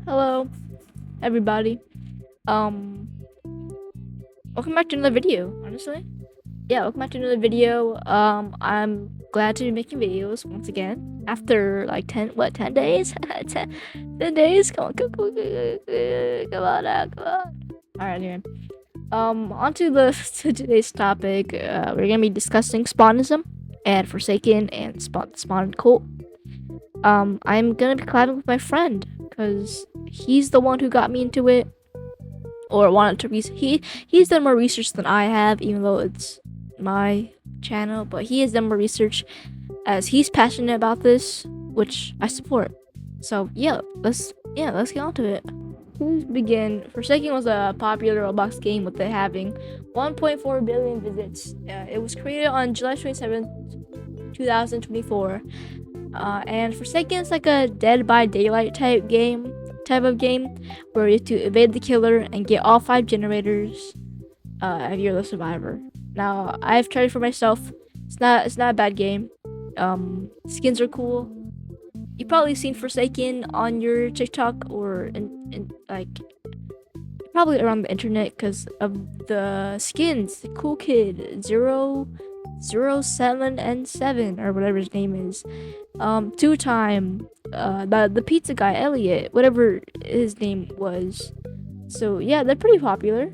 Hello, everybody. Um, Welcome back to another video. Honestly, yeah, welcome back to another video. I'm glad to be making videos once again after like 10 days? 10 days. Come on now, come on. All right, anyway. Onto to today's topic. We're gonna be discussing Spawnism and Forsaken and Spawn cult. I'm gonna be collabing with my friend because he's the one who got me into it or wanted to he's done more research than I have, even though it's my channel, but he has done more research as he's passionate about this, which I support. So let's get on to it. To begin, Forsaken was a popular Roblox game with it having 1.4 billion visits. It was created on July 27th, 2024. And Forsaken is like a Dead by Daylight type of game where you have to evade the killer and get all 5 generators if you're the survivor. Now I've tried it for myself. It's not a bad game. Skins are cool. You've probably seen Forsaken on your TikTok or in like probably around the internet because of the skins. The cool kid 007 and 7 or whatever his name is. 2-time the pizza guy Elliot, whatever his name was. So yeah, they're pretty popular.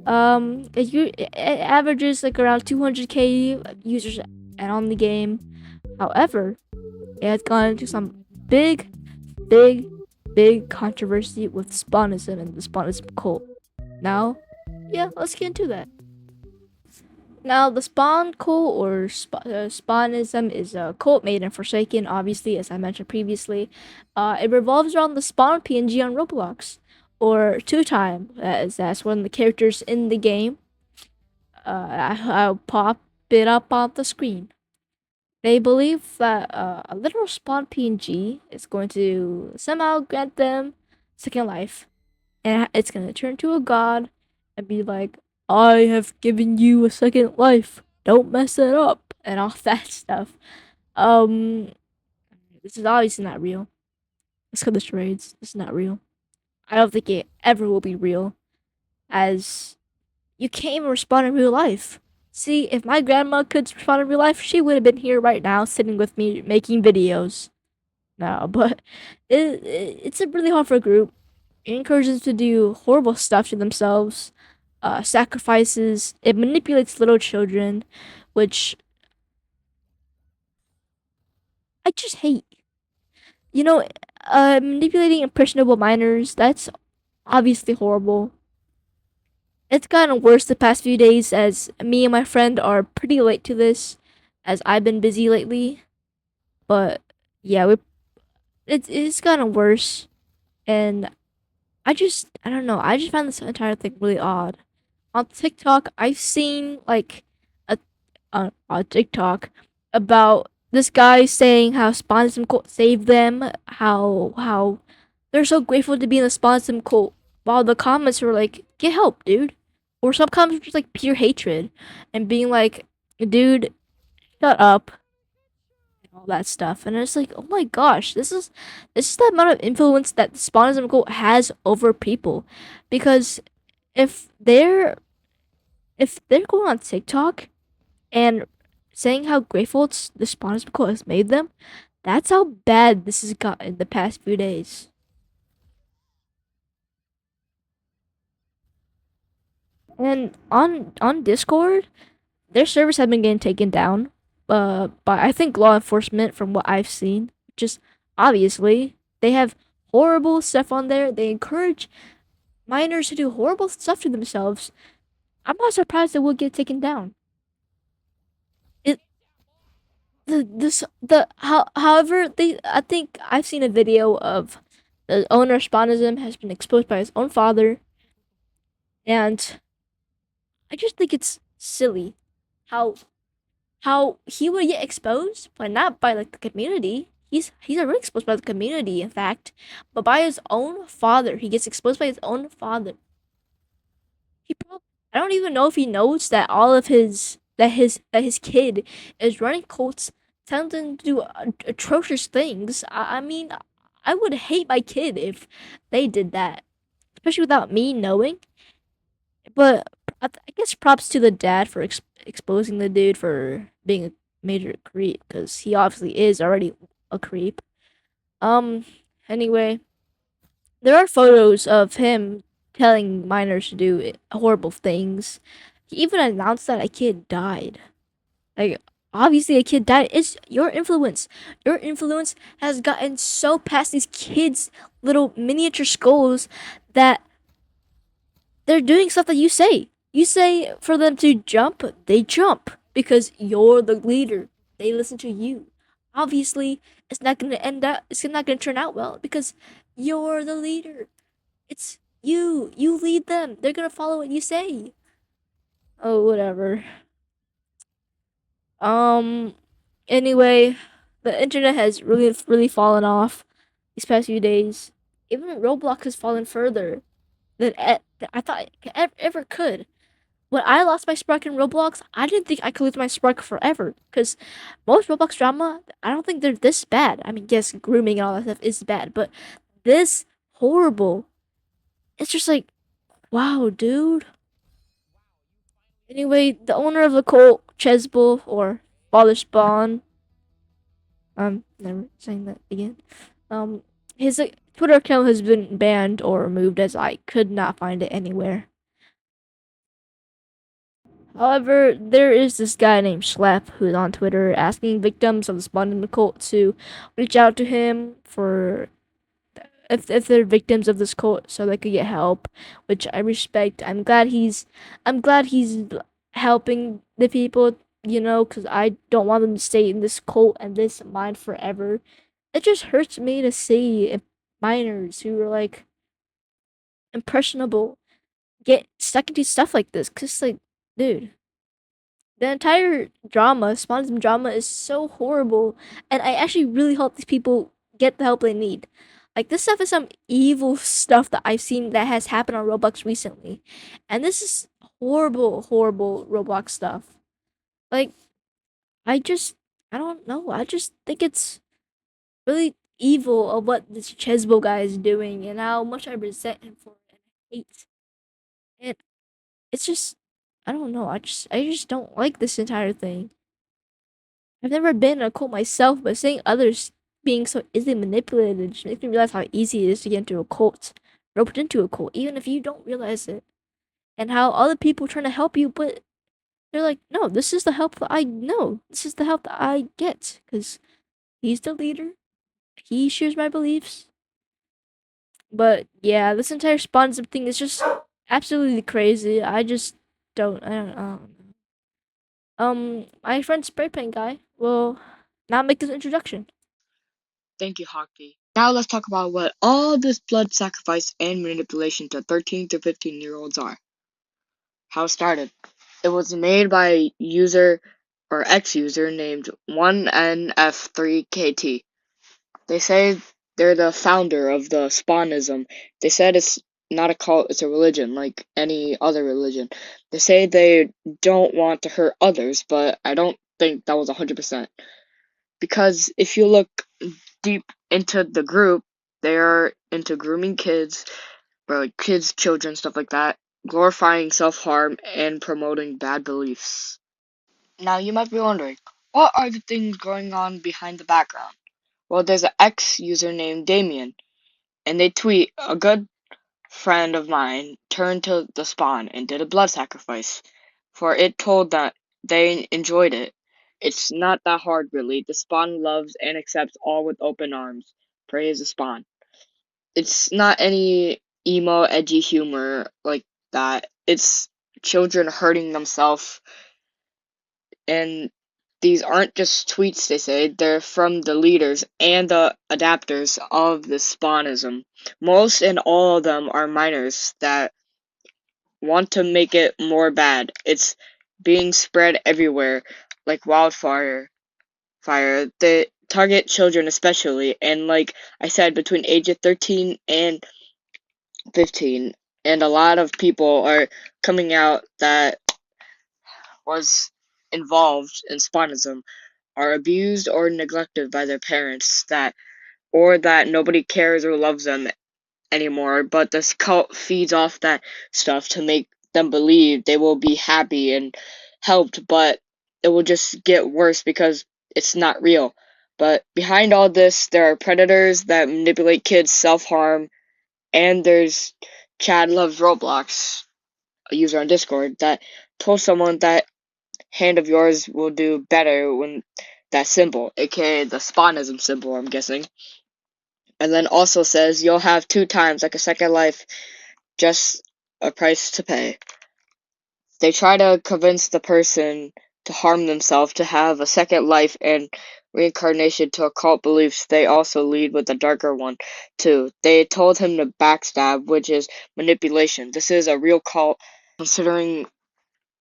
It averages like around 200k users and on the game. However, it has gone into some big, big, big controversy with Spawnism and the Spawnism cult. Now, yeah, let's get into that. Now, the Spawn cult or Spawnism is a cult made in Forsaken, obviously, as I mentioned previously. It revolves around the Spawn PNG on Roblox, or 2-time, as that's one of the characters in the game. I'll pop it up on the screen. They believe that a literal Spawn PNG is going to somehow grant them second life, and it's going to turn to a god and be like, I have given you a second life. Don't mess it up and all that stuff. Um, this is obviously not real. Let's cut the charades. This is not real. I don't think it ever will be real, as you can't even respond in real life. See, if my grandma could respond in real life, she would have been here right now, sitting with me making videos. No, but it's a really hard for a group. It encourages them to do horrible stuff to themselves, sacrifices. It manipulates little children, which I just hate. You know, manipulating impressionable minors, that's obviously horrible. It's gotten worse the past few days as me and my friend are pretty late to this, as I've been busy lately. But yeah, it's gotten worse, and I don't know. I just find this entire thing really odd. On TikTok, I've seen like a on TikTok about this guy saying how Spawnism cult saved them, how they're so grateful to be in the Spawnism cult, while the comments were like, "Get help, dude," or some comments were just like pure hatred and being like, "Dude, shut up," and all that stuff. And it's like, oh my gosh, this is the amount of influence that the Spawnism cult has over people, because if they're if they're going on TikTok and saying how grateful the Spawnism cult has made them, that's how bad this has gotten in the past few days. And on Discord, their servers have been getting taken down, by I think law enforcement from what I've seen. Just obviously they have horrible stuff on there. They encourage minors to do horrible stuff to themselves. I'm not surprised they will get taken down. It however, they I think I've seen a video of the owner of Spawnism has been exposed by his own father, and I just think it's silly how he would get exposed, but not by like the community. He's already exposed by the community, in fact, but by his own father. He gets exposed by his own father. I don't even know if he knows that all of his kid is running cults, telling them to do atrocious things. I mean, I would hate my kid if they did that, especially without me knowing. But I guess props to the dad for exposing the dude for being a major creep, because he obviously is already a creep. Um. Anyway, there are photos of him telling minors to do horrible things. He even announced that a kid died. Like, obviously, a kid died. It's your influence. Your influence has gotten so past these kids' little miniature skulls that they're doing stuff that you say. You say for them to jump, they jump because you're the leader. They listen to you. Obviously, it's not gonna end up. It's not gonna turn out well because you're the leader. It's you. You lead them. They're gonna follow what you say. Oh, whatever. Um. Anyway, the internet has really fallen off these past few days. Even Roblox has fallen further than I thought it ever could. When I lost my spark in Roblox, I didn't think I could lose my spark forever. Because most Roblox drama, I don't think they're this bad. I mean, yes, grooming and all that stuff is bad, but this horrible. It's just like, wow, dude. Anyway, the owner of the cult, Chesbull, or Father Spawn, never saying that again. Um, his Twitter account has been banned or removed as I could not find it anywhere. However, there is this guy named Schlep who's on Twitter asking victims of the Spawnism cult to reach out to him for if they're victims of this cult so they could get help, which I respect. I'm glad he's helping the people, because I don't want them to stay in this cult and this mind forever. It just hurts me to see minors who are like impressionable get stuck into stuff like this. Cause like, dude, the entire drama, Spawnism drama, is so horrible, and I actually really hope these people get the help they need. Like, this stuff is some evil stuff that I've seen that has happened on Roblox recently, and this is horrible, horrible Roblox stuff. Like, I just, I don't know. I just think it's really evil of what this Chesbo guy is doing, and how much I resent him for it and hate. And it's just, I don't know. I just don't like this entire thing. I've never been in a cult myself, but seeing others being so easily manipulated just makes me realize how easy it is to get into a cult, roped into a cult, even if you don't realize it. And how other people trying to help you, but they're like, no, this is the help that I know. This is the help that I get. Because he's the leader. He shares my beliefs. But yeah, this entire Spawnism thing is just absolutely crazy. I don't know. My friend Spray Paint Guy will now make his introduction. Thank you, Hockey. Now let's talk about what all this blood sacrifice and manipulation to 13 to 15-year-olds are. How it started. It was made by a user or ex-user named 1NF3KT. They say they're the founder of the Spawnism. They said it's not a cult, it's a religion, like any other religion. They say they don't want to hurt others, but I don't think that was 100%. Because if you look deep into the group, they are into grooming kids, or like kids, children, stuff like that, glorifying self-harm and promoting bad beliefs. Now you might be wondering, what are the things going on behind the background? Well, there's an ex-user named Damien, and they tweet, a good friend of mine turned to the spawn and did a blood sacrifice, for it told that they enjoyed it. It's not that hard, really. The spawn loves and accepts all with open arms. Praise the spawn. It's not any emo, edgy humor like that. It's children hurting themselves, and these aren't just tweets, they say. They're from the leaders and the adapters of the spawnism. Most and all of them are minors that want to make it more bad. It's being spread everywhere like wildfire. They target children especially, and like I said, between age of 13 and 15. And a lot of people are coming out that was involved in spawnism, are abused or neglected by their parents, that or that nobody cares or loves them anymore, but this cult feeds off that stuff to make them believe they will be happy and helped, but it will just get worse because it's not real. But behind all this, there are predators that manipulate kids, self harm, and there's Chad Loves Roblox, a user on Discord, that told someone that hand of yours will do better when that symbol, aka the Spawnism symbol, I'm guessing. And then also says you'll have two times like a second life, just a price to pay. They try to convince the person to harm themselves to have a second life and reincarnation to occult beliefs. They also lead with a darker one too. They told him to backstab, which is manipulation. This is a real cult, considering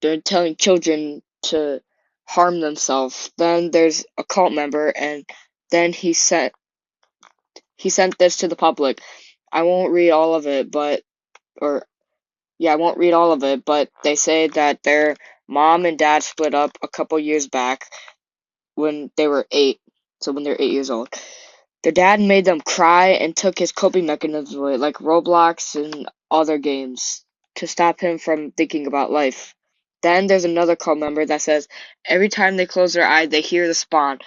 they're telling children to harm themselves. Then there's a cult member, and then he sent this to the public. I won't read all of it, but or yeah, I won't read all of it, but they say that their mom and dad split up a couple years back when they were 8. So when they're 8 years old. Their dad made them cry and took his coping mechanisms away, like Roblox and other games, to stop him from thinking about life. Then there's another cult member that says every time they close their eye, they hear the spawn.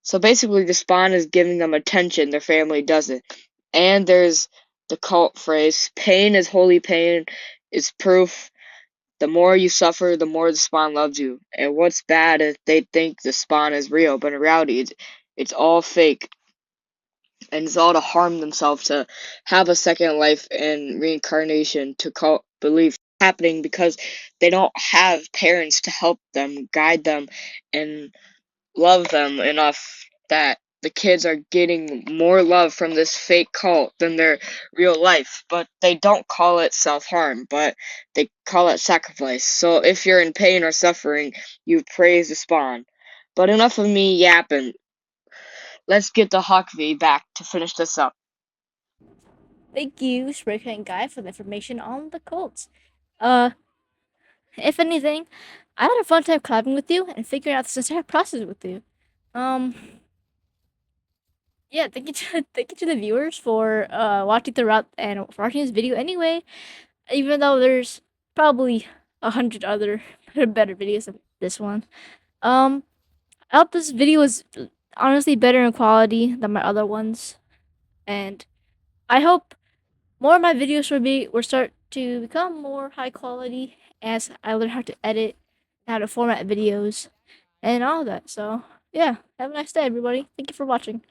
So basically, the spawn is giving them attention their family doesn't. And there's the cult phrase, pain is holy pain, is proof. The more you suffer, the more the spawn loves you. And what's bad is they think the spawn is real, but in reality, it's all fake. And it's all to harm themselves, to have a second life and reincarnation, to cult belief happening because they don't have parents to help them, guide them, and love them enough that the kids are getting more love from this fake cult than their real life. But they don't call it self-harm, but they call it sacrifice. So if you're in pain or suffering, you praise the spawn. But enough of me yapping. Let's get the Hawkvi back to finish this up. Thank you, Spreaker and Guy, for the information on the cults. Uh, if anything, I had a fun time collabing with you and figuring out this entire process with you. Um, yeah, thank you to thank you to the viewers for watching throughout and for watching this video anyway. Even though there's probably 100 other better videos than this one. Um, I hope this video is honestly better in quality than my other ones, and I hope more of my videos will start to become more high quality as I learn how to edit, how to format videos, and all that. So yeah, have a nice day, everybody. Thank you for watching.